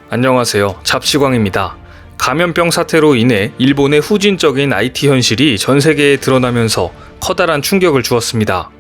안녕하세요. 잡시광입니다. 감염병 사태로 인해 일본의 후진적인 IT 현실이 전 세계에 드러나면서 커다란 충격을 주었습니다.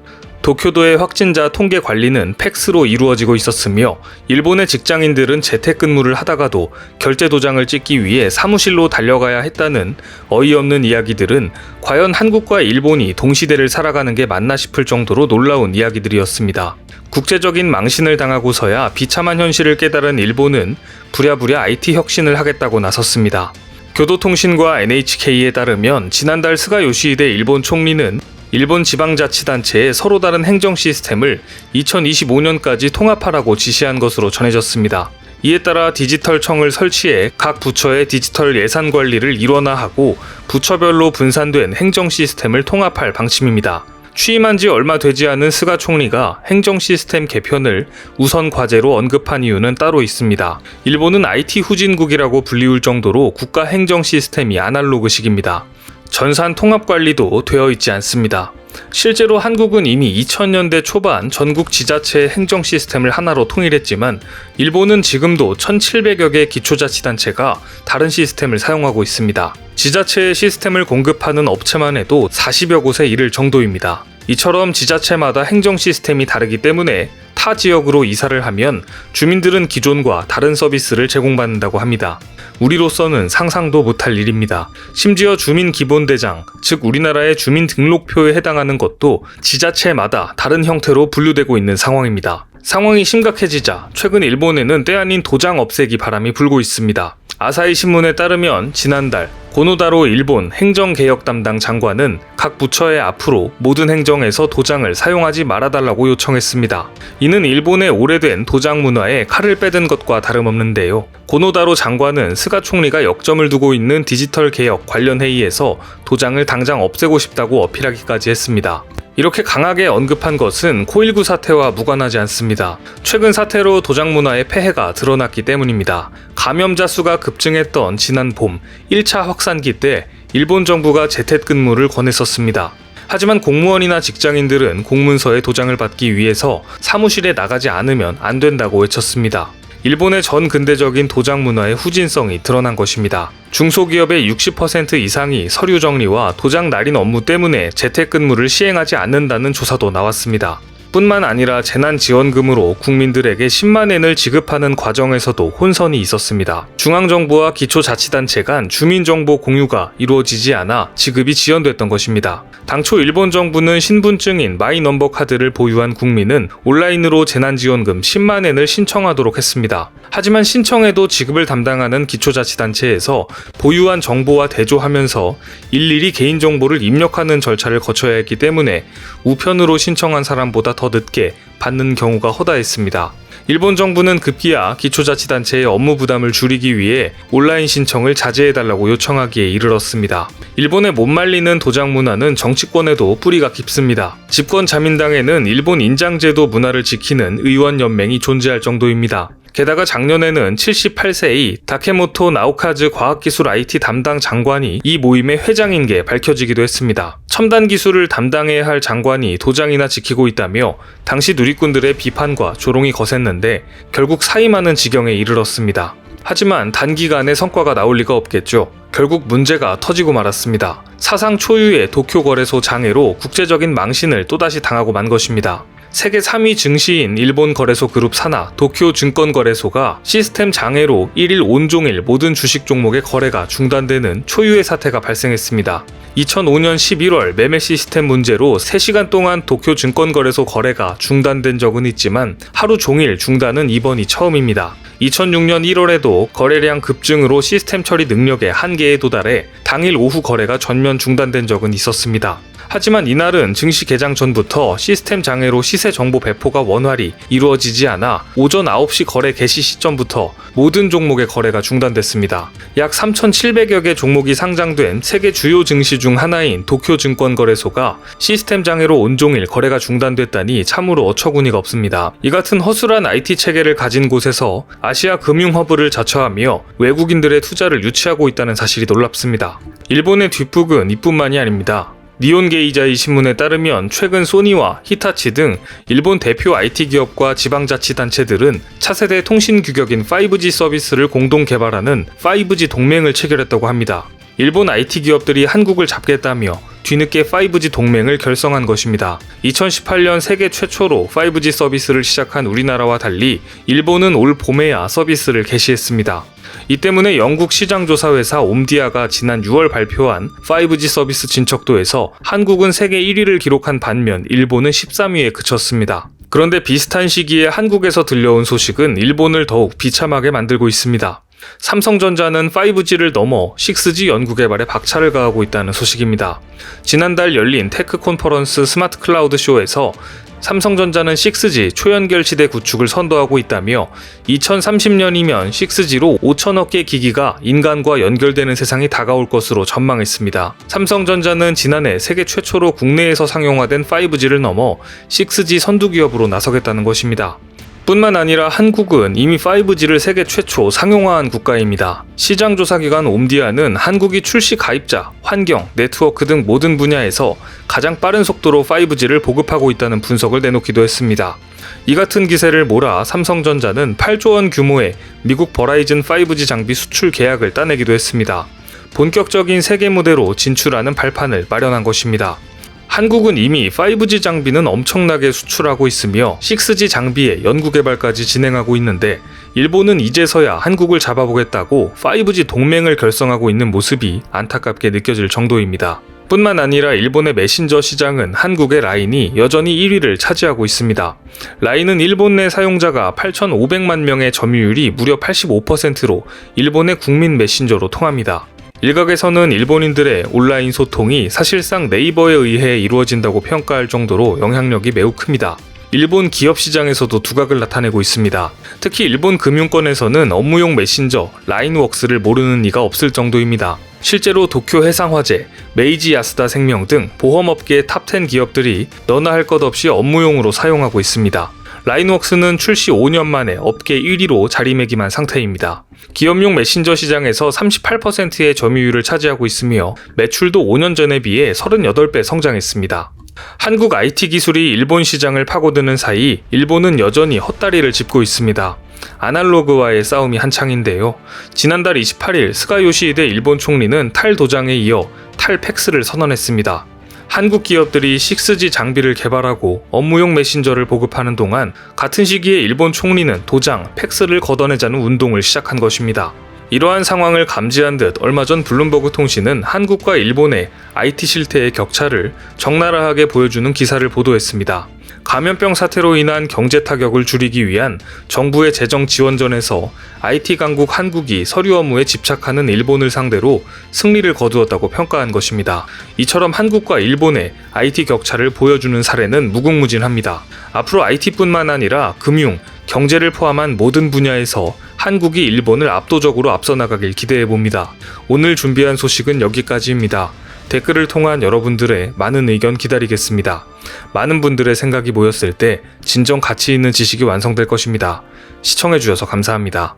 도쿄도의 확진자 통계 관리는 팩스로 이루어지고 있었으며 일본의 직장인들은 재택근무를 하다가도 결제 도장을 찍기 위해 사무실로 달려가야 했다는 어이없는 이야기들은 과연 한국과 일본이 동시대를 살아가는 게 맞나 싶을 정도로 놀라운 이야기들이었습니다. 국제적인 망신을 당하고서야 비참한 현실을 깨달은 일본은 부랴부랴 IT 혁신을 하겠다고 나섰습니다. 교도통신과 NHK에 따르면 지난달 스가 요시히데 일본 총리는 일본 지방자치단체의 서로 다른 행정 시스템을 2025년까지 통합하라고 지시한 것으로 전해졌습니다. 이에 따라 디지털청을 설치해 각 부처의 디지털 예산 관리를 일원화하고 부처별로 분산된 행정 시스템을 통합할 방침입니다. 취임한 지 얼마 되지 않은 스가 총리가 행정 시스템 개편을 우선 과제로 언급한 이유는 따로 있습니다. 일본은 IT 후진국이라고 불리울 정도로 국가 행정 시스템이 아날로그식입니다. 전산 통합 관리도 되어 있지 않습니다. 실제로 한국은 이미 2000년대 초반 전국 지자체의 행정 시스템을 하나로 통일했지만 일본은 지금도 1700여 개 기초자치단체가 다른 시스템을 사용하고 있습니다. 지자체의 시스템을 공급하는 업체만 해도 40여 곳에 이를 정도입니다. 이처럼 지자체마다 행정 시스템이 다르기 때문에 타 지역으로 이사를 하면 주민들은 기존과 다른 서비스를 제공받는다고 합니다. 우리로서는 상상도 못할 일입니다. 심지어 주민기본대장, 즉 우리나라의 주민등록표에 해당하는 것도 지자체마다 다른 형태로 분류되고 있는 상황입니다. 상황이 심각해지자 최근 일본에는 때 아닌 도장 없애기 바람이 불고 있습니다. 아사히 신문에 따르면 지난달 고노다로 일본 행정개혁 담당 장관은 각 부처에 앞으로 모든 행정에서 도장을 사용하지 말아달라고 요청했습니다. 이는 일본의 오래된 도장 문화에 칼을 빼든 것과 다름없는데요. 고노다로 장관은 스가 총리가 역점을 두고 있는 디지털 개혁 관련 회의에서 도장을 당장 없애고 싶다고 어필하기까지 했습니다. 이렇게 강하게 언급한 것은 코일19 사태와 무관하지 않습니다. 최근 사태로 도장 문화의 폐해가 드러났기 때문입니다. 감염자 수가 급증했던 지난 봄 1차 확산기 때 일본 정부가 재택근무를 권했었습니다. 하지만 공무원이나 직장인들은 공문서에 도장을 받기 위해서 사무실에 나가지 않으면 안 된다고 외쳤습니다. 일본의 전 근대적인 도장 문화의 후진성이 드러난 것입니다. 중소기업의 60% 이상이 서류 정리와 도장 날인 업무 때문에 재택근무를 시행하지 않는다는 조사도 나왔습니다. 뿐만 아니라 재난지원금으로 국민들에게 10만 엔을 지급하는 과정에서도 혼선이 있었습니다. 중앙정부와 기초자치단체 간 주민정보 공유가 이루어지지 않아 지급이 지연됐던 것입니다. 당초 일본 정부는 신분증인 마이넘버 카드를 보유한 국민은 온라인으로 재난지원금 10만 엔을 신청하도록 했습니다. 하지만 신청해도 지급을 담당하는 기초자치단체에서 보유한 정보와 대조하면서 일일이 개인정보를 입력하는 절차를 거쳐야 했기 때문에 우편으로 신청한 사람보다 더 늦게 받는 경우가 허다했습니다. 일본 정부는 급기야 기초자치단체의 업무 부담을 줄이기 위해 온라인 신청을 자제해달라고 요청하기에 이르렀습니다. 일본의 못 말리는 도장 문화는 정치권에도 뿌리가 깊습니다. 집권 자민당에는 일본 인장제도 문화를 지키는 의원연맹이 존재할 정도입니다. 게다가 작년에는 78세의 다케모토 나오카즈 과학기술 IT 담당 장관이 이 모임의 회장인 게 밝혀지기도 했습니다. 첨단 기술을 담당해야 할 장관이 도장이나 지키고 있다며 당시 누리꾼들의 비판과 조롱이 거셌는데 결국 사임하는 지경에 이르렀습니다. 하지만 단기간에 성과가 나올 리가 없겠죠. 결국 문제가 터지고 말았습니다. 사상 초유의 도쿄 거래소 장애로 국제적인 망신을 또다시 당하고 만 것입니다. 세계 3위 증시인 일본 거래소 그룹 산하 도쿄 증권거래소가 시스템 장애로 1일 온종일 모든 주식 종목의 거래가 중단되는 초유의 사태가 발생했습니다. 2005년 11월 매매 시스템 문제로 3시간 동안 도쿄 증권거래소 거래가 중단된 적은 있지만 하루 종일 중단은 이번이 처음입니다. 2006년 1월에도 거래량 급증으로 시스템 처리 능력의 한계에 도달해 당일 오후 거래가 전면 중단된 적은 있었습니다. 하지만 이날은 증시 개장 전부터 시스템 장애로 시세 정보 배포가 원활히 이루어지지 않아 오전 9시 거래 개시 시점부터 모든 종목의 거래가 중단됐습니다. 약 3,700여 개 종목이 상장된 세계 주요 증시 중 하나인 도쿄 증권거래소가 시스템 장애로 온종일 거래가 중단됐다니 참으로 어처구니가 없습니다. 이 같은 허술한 IT 체계를 가진 곳에서 아시아 금융 허브를 자처하며 외국인들의 투자를 유치하고 있다는 사실이 놀랍습니다. 일본의 뒷북은 이뿐만이 아닙니다. 니온 게이자이 신문에 따르면 최근 소니와 히타치 등 일본 대표 IT 기업과 지방자치단체들은 차세대 통신 규격인 5G 서비스를 공동 개발하는 5G 동맹을 체결했다고 합니다. 일본 IT 기업들이 한국을 잡겠다며 뒤늦게 5G 동맹을 결성한 것입니다. 2018년 세계 최초로 5G 서비스를 시작한 우리나라와 달리 일본은 올 봄에야 서비스를 개시했습니다. 이 때문에 영국 시장조사회사 옴디아가 지난 6월 발표한 5G 서비스 진척도에서 한국은 세계 1위를 기록한 반면 일본은 13위에 그쳤습니다. 그런데 비슷한 시기에 한국에서 들려온 소식은 일본을 더욱 비참하게 만들고 있습니다. 삼성전자는 5G를 넘어 6G 연구개발에 박차를 가하고 있다는 소식입니다. 지난달 열린 테크 컨퍼런스 스마트 클라우드 쇼에서 삼성전자는 6G 초연결치대 구축을 선도하고 있다며 2030년이면 6G로 5천억 개 기기가 인간과 연결되는 세상이 다가올 것으로 전망했습니다. 삼성전자는 지난해 세계 최초로 국내에서 상용화된 5G를 넘어 6G 선두기업으로 나서겠다는 것입니다. 뿐만 아니라 한국은 이미 5G를 세계 최초 상용화한 국가입니다. 시장조사기관 옴디아는 한국이 출시 가입자, 환경, 네트워크 등 모든 분야에서 가장 빠른 속도로 5G를 보급하고 있다는 분석을 내놓기도 했습니다. 이 같은 기세를 몰아 삼성전자는 8조 원 규모의 미국 버라이즌 5G 장비 수출 계약을 따내기도 했습니다. 본격적인 세계 무대로 진출하는 발판을 마련한 것입니다. 한국은 이미 5G 장비는 엄청나게 수출하고 있으며 6G 장비의 연구개발까지 진행하고 있는데 일본은 이제서야 한국을 잡아보겠다고 5G 동맹을 결성하고 있는 모습이 안타깝게 느껴질 정도입니다. 뿐만 아니라 일본의 메신저 시장은 한국의 라인이 여전히 1위를 차지하고 있습니다. 라인은 일본 내 사용자가 8,500만 명의 점유율이 무려 85%로 일본의 국민 메신저로 통합니다. 일각에서는 일본인들의 온라인 소통이 사실상 네이버에 의해 이루어진다고 평가할 정도로 영향력이 매우 큽니다. 일본 기업 시장에서도 두각을 나타내고 있습니다. 특히 일본 금융권에서는 업무용 메신저 라인웍스를 모르는 이가 없을 정도입니다. 실제로 도쿄 해상화재, 메이지 야스다 생명 등 보험업계의 탑10 기업들이 너나 할 것 없이 업무용으로 사용하고 있습니다. 라인웍스는 출시 5년 만에 업계 1위로 자리매김한 상태입니다. 기업용 메신저 시장에서 38%의 점유율을 차지하고 있으며 매출도 5년 전에 비해 38배 성장했습니다. 한국 IT 기술이 일본 시장을 파고드는 사이 일본은 여전히 헛다리를 짚고 있습니다. 아날로그와의 싸움이 한창인데요. 지난달 28일 스가 요시히데 일본 총리는 탈도장에 이어 탈팩스를 선언했습니다. 한국 기업들이 6G 장비를 개발하고 업무용 메신저를 보급하는 동안 같은 시기에 일본 총리는 도장, 팩스를 걷어내자는 운동을 시작한 것입니다. 이러한 상황을 감지한 듯 얼마 전 블룸버그 통신은 한국과 일본의 IT 실태의 격차를 적나라하게 보여주는 기사를 보도했습니다. 감염병 사태로 인한 경제 타격을 줄이기 위한 정부의 재정 지원전에서 IT 강국 한국이 서류 업무에 집착하는 일본을 상대로 승리를 거두었다고 평가한 것입니다. 이처럼 한국과 일본의 IT 격차를 보여주는 사례는 무궁무진합니다. 앞으로 IT뿐만 아니라 금융, 경제를 포함한 모든 분야에서 한국이 일본을 압도적으로 앞서 나가길 기대해봅니다. 오늘 준비한 소식은 여기까지입니다. 댓글을 통한 여러분들의 많은 의견 기다리겠습니다. 많은 분들의 생각이 모였을 때 진정 가치 있는 지식이 완성될 것입니다. 시청해주셔서 감사합니다.